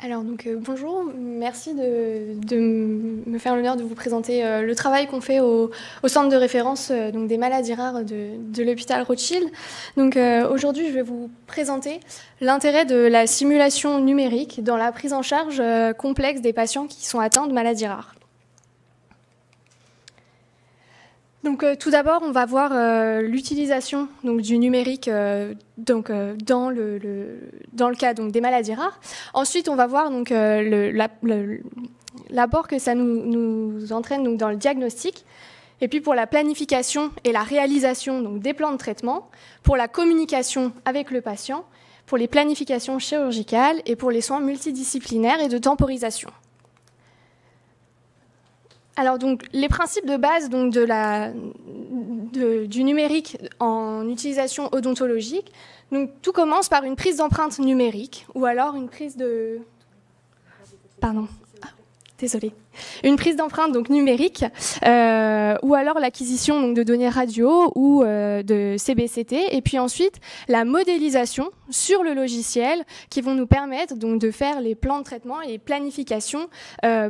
Alors donc bonjour, merci de me faire l'honneur de vous présenter le travail qu'on fait au centre de référence donc des maladies rares de l'hôpital Rothschild. Donc aujourd'hui je vais vous présenter l'intérêt de la simulation numérique dans la prise en charge complexe des patients qui sont atteints de maladies rares. Donc tout d'abord, on va voir l'utilisation du numérique dans le cas donc, des maladies rares. Ensuite, on va voir donc l'apport que ça nous entraîne donc, dans le diagnostic. Et puis pour la planification et la réalisation donc, des plans de traitement, pour la communication avec le patient, pour les planifications chirurgicales et pour les soins multidisciplinaires et de temporisation. Alors donc les principes de base donc, du numérique en utilisation odontologique, donc tout commence par une prise d'empreinte numérique ou alors une prise de... Pardon. Désolée. Une prise d'empreinte donc numérique ou alors l'acquisition donc, de données radio ou de CBCT et puis ensuite la modélisation sur le logiciel qui vont nous permettre donc de faire les plans de traitement et les planifications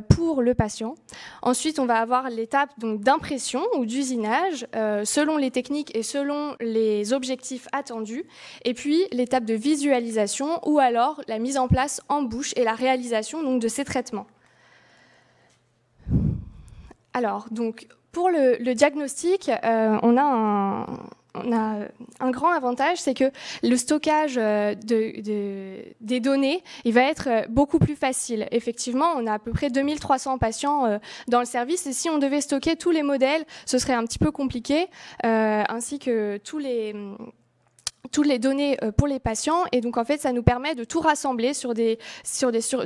pour le patient. Ensuite, on va avoir l'étape donc d'impression ou d'usinage selon les techniques et selon les objectifs attendus et puis l'étape de visualisation ou alors la mise en place en bouche et la réalisation donc de ces traitements. Alors, donc, pour le diagnostic, on a un grand avantage, c'est que le stockage des données, il va être beaucoup plus facile. Effectivement, on a à peu près 2300 patients dans le service, et si on devait stocker tous les modèles, ce serait un petit peu compliqué, ainsi que toutes les données pour les patients. Et donc, en fait, ça nous permet de tout rassembler sur des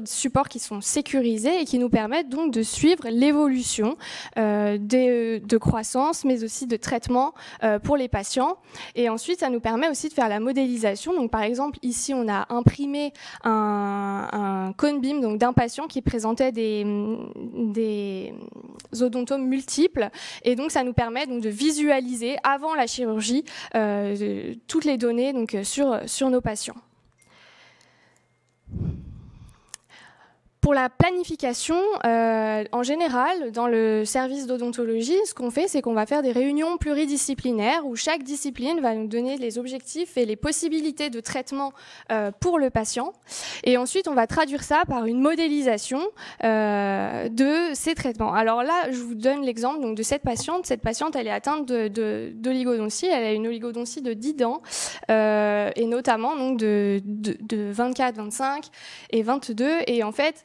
supports qui sont sécurisés et qui nous permettent donc de suivre l'évolution de croissance, mais aussi de traitement pour les patients. Et ensuite, ça nous permet aussi de faire la modélisation. Donc, par exemple, ici, on a imprimé un cone beam donc d'un patient qui présentait des odontomes multiples. Et donc, ça nous permet donc de visualiser avant la chirurgie toutes les données donc, sur nos patients. Pour la planification, en général, dans le service d'odontologie, ce qu'on fait, c'est qu'on va faire des réunions pluridisciplinaires où chaque discipline va nous donner les objectifs et les possibilités de traitement pour le patient. Et ensuite, on va traduire ça par une modélisation de ces traitements. Alors là, je vous donne l'exemple donc, de cette patiente. Cette patiente, elle est atteinte d'oligodontie. Elle a une oligodontie de 10 dents, et notamment donc, de 24, 25 et 22. Et en fait,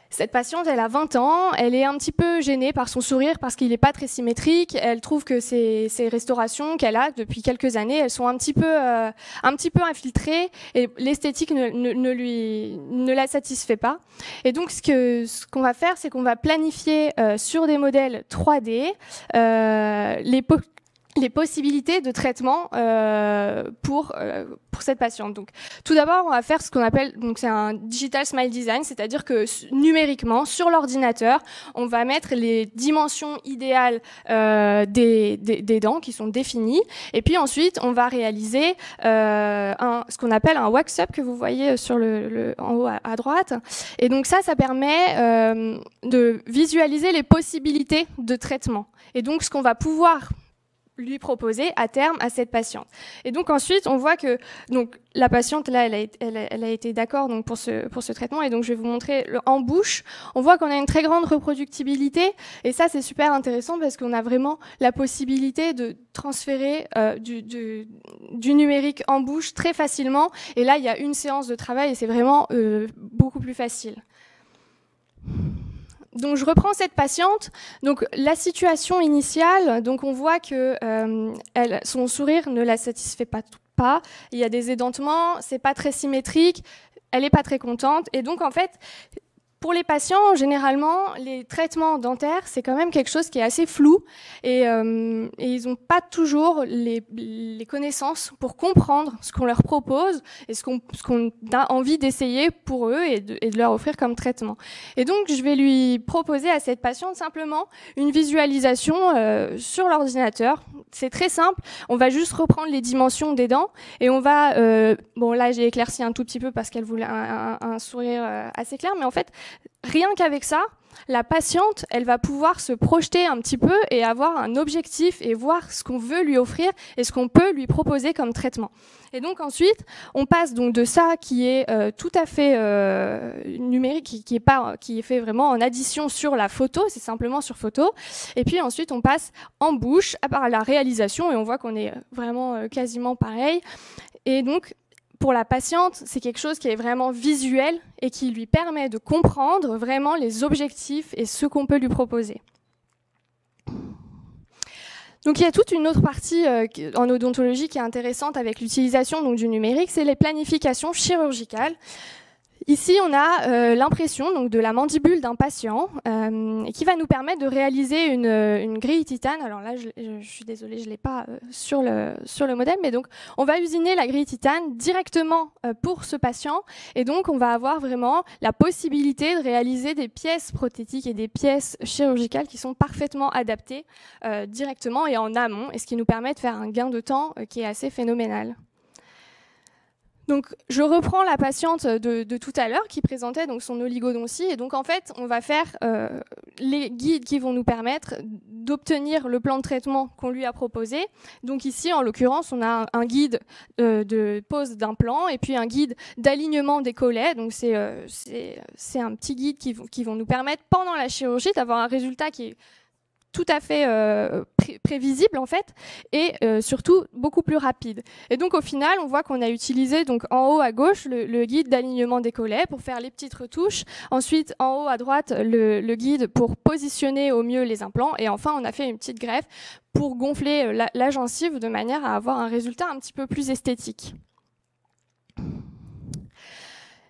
cette patiente, elle a 20 ans, elle est un petit peu gênée par son sourire parce qu'il n'est pas très symétrique. Elle trouve que ces restaurations qu'elle a depuis quelques années, elles sont un petit peu infiltrées et l'esthétique ne la satisfait pas. Et donc, ce qu'on va faire, c'est qu'on va planifier sur des modèles 3D les possibilités de traitement pour cette patiente. Donc, tout d'abord, on va faire ce qu'on appelle, donc c'est un digital smile design, c'est-à-dire que numériquement, sur l'ordinateur, on va mettre les dimensions idéales des dents qui sont définies, et puis ensuite, on va réaliser ce qu'on appelle un wax-up que vous voyez en haut à droite. Et donc ça permet de visualiser les possibilités de traitement. Et donc, ce qu'on va pouvoir lui proposer à terme à cette patiente. Et donc ensuite, on voit que donc la patiente là, elle a été d'accord donc pour ce traitement. Et donc je vais vous montrer en bouche. On voit qu'on a une très grande reproductibilité. Et ça, c'est super intéressant parce qu'on a vraiment la possibilité de transférer du numérique en bouche très facilement. Et là, il y a une séance de travail et c'est vraiment beaucoup plus facile. Donc, je reprends cette patiente. Donc, la situation initiale, donc on voit que son sourire ne la satisfait pas. Il y a des édentements, c'est pas très symétrique, elle est pas très contente. Et donc, en fait, Pour les patients, généralement, les traitements dentaires, c'est quand même quelque chose qui est assez flou et ils n'ont pas toujours les connaissances pour comprendre ce qu'on leur propose et ce qu'on a envie d'essayer pour eux et de leur offrir comme traitement. Et donc, je vais lui proposer à cette patiente simplement une visualisation sur l'ordinateur. C'est très simple. On va juste reprendre les dimensions des dents et on va... bon, là, j'ai éclairci un tout petit peu parce qu'elle voulait un sourire assez clair, mais en fait, rien qu'avec ça, la patiente, elle va pouvoir se projeter un petit peu et avoir un objectif et voir ce qu'on veut lui offrir et ce qu'on peut lui proposer comme traitement. Et donc ensuite, on passe donc de ça qui est tout à fait numérique, qui est fait vraiment en addition sur la photo, c'est simplement sur photo. Et puis ensuite, on passe en bouche à la réalisation et on voit qu'on est vraiment quasiment pareil. Et donc, pour la patiente, c'est quelque chose qui est vraiment visuel et qui lui permet de comprendre vraiment les objectifs et ce qu'on peut lui proposer. Donc il y a toute une autre partie en odontologie qui est intéressante avec l'utilisation du numérique, c'est les planifications chirurgicales. Ici, on a l'impression donc de la mandibule d'un patient qui va nous permettre de réaliser une grille titane. Alors là, je suis désolée, je l'ai pas sur le modèle, mais donc on va usiner la grille titane directement pour ce patient, et donc on va avoir vraiment la possibilité de réaliser des pièces prothétiques et des pièces chirurgicales qui sont parfaitement adaptées directement et en amont, et ce qui nous permet de faire un gain de temps qui est assez phénoménal. Donc, je reprends la patiente de tout à l'heure qui présentait donc son oligodontie. Et donc, en fait, on va faire les guides qui vont nous permettre d'obtenir le plan de traitement qu'on lui a proposé. Donc ici, en l'occurrence, on a un guide de pose d'implant et puis un guide d'alignement des collets. Donc, c'est un petit guide qui vont nous permettre, pendant la chirurgie, d'avoir un résultat qui est tout à fait prévisible en fait, et surtout beaucoup plus rapide. Et donc au final, on voit qu'on a utilisé donc en haut à gauche le guide d'alignement des collets pour faire les petites retouches. Ensuite, en haut à droite, le guide pour positionner au mieux les implants. Et enfin, on a fait une petite greffe pour gonfler la gencive de manière à avoir un résultat un petit peu plus esthétique.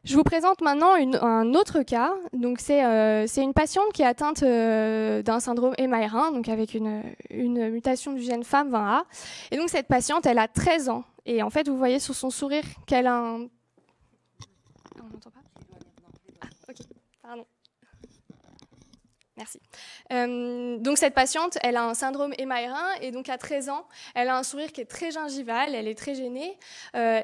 Je vous présente maintenant un autre cas. Donc c'est une patiente qui est atteinte d'un syndrome Hémaïrin, donc avec une mutation du gène FAM20A. Et donc cette patiente, elle a 13 ans. Et en fait, vous voyez sur son sourire qu'elle a un... On n'entend pas ? Ah, ok, pardon. Merci. Donc cette patiente, elle a un syndrome Hémaïrin et donc à 13 ans, elle a un sourire qui est très gingival, elle est très gênée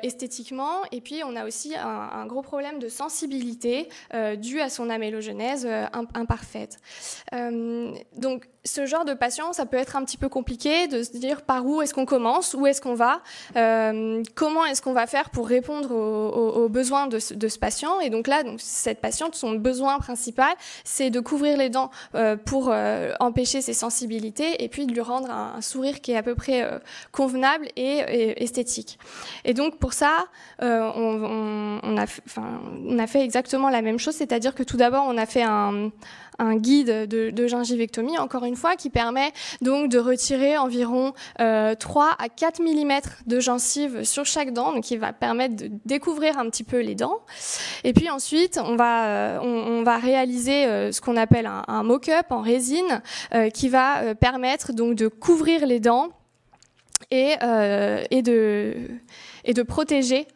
esthétiquement, et puis on a aussi un gros problème de sensibilité dû à son amélogenèse imparfaite. Donc ce genre de patient, ça peut être un petit peu compliqué de se dire par où est-ce qu'on commence, où est-ce qu'on va, comment est-ce qu'on va faire pour répondre aux besoins de ce patient. Et donc là, cette patiente, son besoin principal, c'est de couvrir les dents pour empêcher ses sensibilités et puis de lui rendre un sourire qui est à peu près convenable et esthétique. Et donc pour ça, on a fait exactement la même chose, c'est-à-dire que tout d'abord, on a fait un guide de gingivectomie, encore une fois, qui permet donc de retirer environ 3 à 4 mm de gencive sur chaque dent, donc qui va permettre de découvrir un petit peu les dents. Et puis ensuite, on va réaliser ce qu'on appelle un mock-up en résine qui va permettre donc de couvrir les dents et de protéger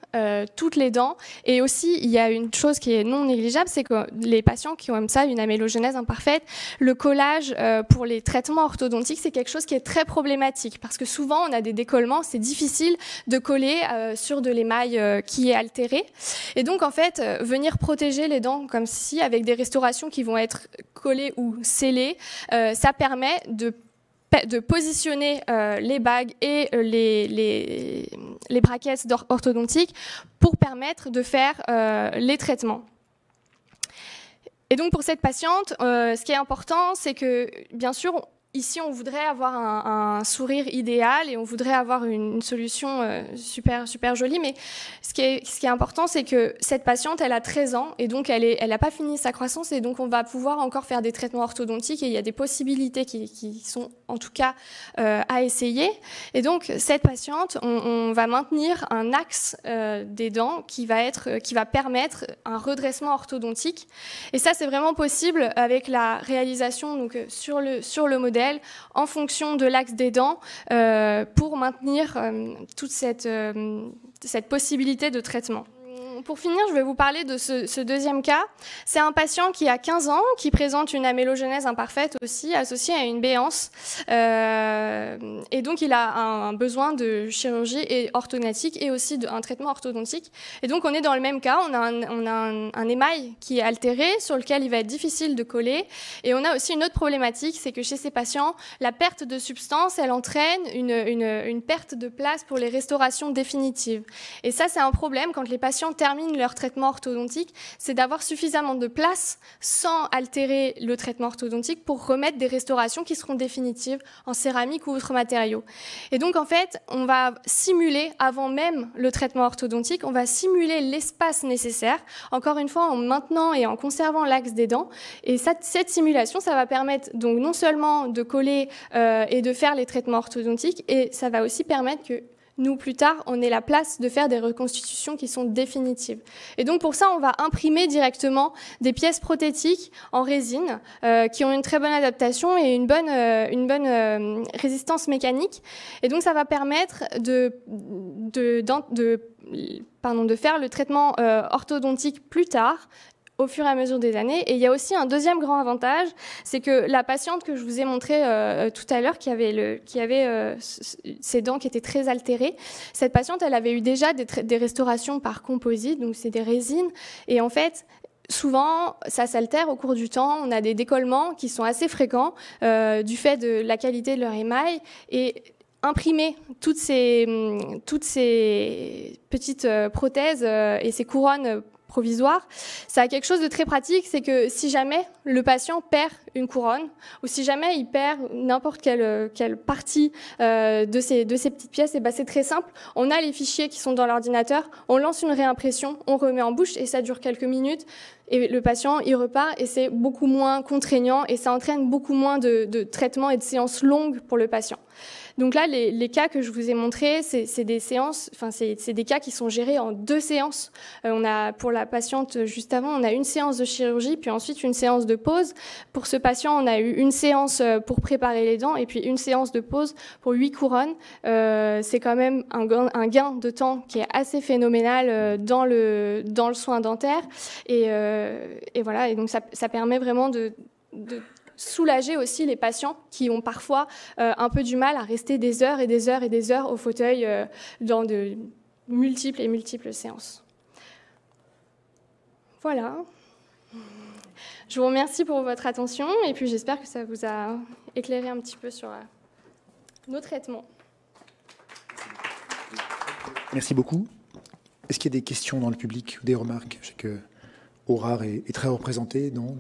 toutes les dents. Et aussi, il y a une chose qui est non négligeable, c'est que les patients qui ont comme ça une amélogenèse imparfaite, le collage pour les traitements orthodontiques, c'est quelque chose qui est très problématique parce que souvent, on a des décollements, c'est difficile de coller sur de l'émail qui est altéré. Et donc, en fait, venir protéger les dents comme ceci, avec des restaurations qui vont être collées ou scellées, ça permet de positionner les bagues et les brackets orthodontiques pour permettre de faire les traitements. Et donc pour cette patiente, ce qui est important, c'est que bien sûr, ici, on voudrait avoir un sourire idéal et on voudrait avoir une solution super, super jolie. Mais ce qui est important, c'est que cette patiente, elle a 13 ans et donc elle n'a pas fini sa croissance et donc on va pouvoir encore faire des traitements orthodontiques et il y a des possibilités qui sont en tout cas à essayer. Et donc, cette patiente, on va maintenir un axe des dents qui va permettre un redressement orthodontique. Et ça, c'est vraiment possible avec la réalisation donc, sur le modèle en fonction de l'axe des dents pour maintenir toute cette possibilité de traitement. Pour finir, je vais vous parler de ce deuxième cas. C'est un patient qui a 15 ans, qui présente une amélogenèse imparfaite aussi, associée à une béance. Et donc, il a un besoin de chirurgie orthodontique et aussi d'un traitement orthodontique. Et donc, on est dans le même cas. On a un émail qui est altéré, sur lequel il va être difficile de coller. Et on a aussi une autre problématique, c'est que chez ces patients, la perte de substance, elle entraîne une perte de place pour les restaurations définitives. Et ça, c'est un problème quand les patients terminent leur traitement orthodontique, c'est d'avoir suffisamment de place sans altérer le traitement orthodontique pour remettre des restaurations qui seront définitives en céramique ou autres matériaux. Et donc, en fait, on va simuler, avant même le traitement orthodontique, on va simuler l'espace nécessaire, encore une fois, en maintenant et en conservant l'axe des dents. Et cette simulation, ça va permettre donc non seulement de coller et de faire les traitements orthodontiques, et ça va aussi permettre que nous, plus tard, on ait la place de faire des reconstitutions qui sont définitives. Et donc, pour ça, on va imprimer directement des pièces prothétiques en résine qui ont une très bonne adaptation et une bonne résistance mécanique. Et donc, ça va permettre de faire le traitement orthodontique plus tard, au fur et à mesure des années. Et il y a aussi un deuxième grand avantage, c'est que la patiente que je vous ai montrée tout à l'heure, qui avait ses dents qui étaient très altérées, cette patiente, elle avait eu déjà des restaurations par composite, donc c'est des résines. Et en fait, souvent, ça s'altère au cours du temps. On a des décollements qui sont assez fréquents du fait de la qualité de leur émail. Et imprimer toutes ces petites prothèses et ces couronnes provisoire, ça a quelque chose de très pratique, c'est que si jamais le patient perd une couronne ou si jamais il perd n'importe quelle partie de ces petites pièces, et ben c'est très simple. On a les fichiers qui sont dans l'ordinateur, on lance une réimpression, on remet en bouche et ça dure quelques minutes. Et le patient, il repart et c'est beaucoup moins contraignant et ça entraîne beaucoup moins de traitements et de séances longues pour le patient. Donc là, les cas que je vous ai montrés, c'est des séances, enfin c'est des cas qui sont gérés en 2 séances. On a pour la patiente juste avant, on a une séance de chirurgie, puis ensuite une séance de pause. Pour ce patient, on a eu une séance pour préparer les dents et puis une séance de pause pour 8 couronnes. C'est quand même un gain de temps qui est assez phénoménal dans le soin dentaire. Et voilà. Et donc ça permet vraiment de soulager aussi les patients qui ont parfois un peu du mal à rester des heures et des heures et des heures au fauteuil dans de multiples séances. Voilà. Je vous remercie pour votre attention et puis j'espère que ça vous a éclairé un petit peu sur nos traitements. Merci beaucoup. Est-ce qu'il y a des questions dans le public ou des remarques? Je sais que Aurare est très représenté, non?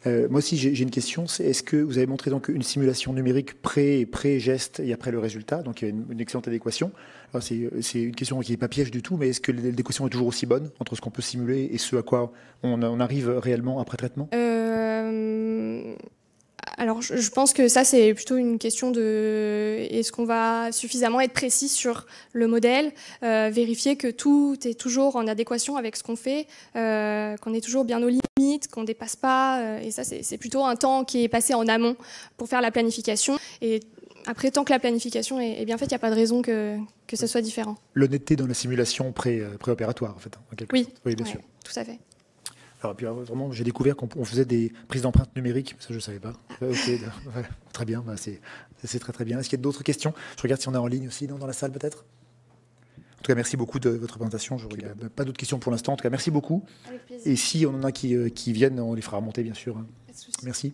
Moi aussi, j'ai une question. Est-ce que vous avez montré donc une simulation numérique pré-geste et après le résultat? Donc, il y a une excellente adéquation. Alors, c'est une question qui n'est pas piège du tout, mais est-ce que l'adéquation est toujours aussi bonne entre ce qu'on peut simuler et ce à quoi on arrive réellement après traitement? Alors, je pense que ça, c'est plutôt une question de est-ce qu'on va suffisamment être précis sur le modèle, vérifier que tout est toujours en adéquation avec ce qu'on fait, qu'on est toujours bien aux limites, qu'on ne dépasse pas. Et ça, c'est plutôt un temps qui est passé en amont pour faire la planification. Et après, tant que la planification est bien faite, il n'y a pas de raison que ce soit différent. L'honnêteté dans la simulation préopératoire, en fait. En quelque sorte. Oui, bien sûr. Tout à fait. Alors, puis, vraiment, j'ai découvert qu'on faisait des prises d'empreintes numériques. Ça, je ne savais pas. Okay, très bien. Bah, c'est très bien. Est-ce qu'il y a d'autres questions? Je regarde si on est en ligne aussi dans la salle, peut-être. En tout cas, merci beaucoup de votre présentation. Je regarde. Pas d'autres questions pour l'instant. En tout cas, merci beaucoup. Avec plaisir. Et si on en a qui viennent, on les fera remonter, bien sûr. Pas de souci. Merci.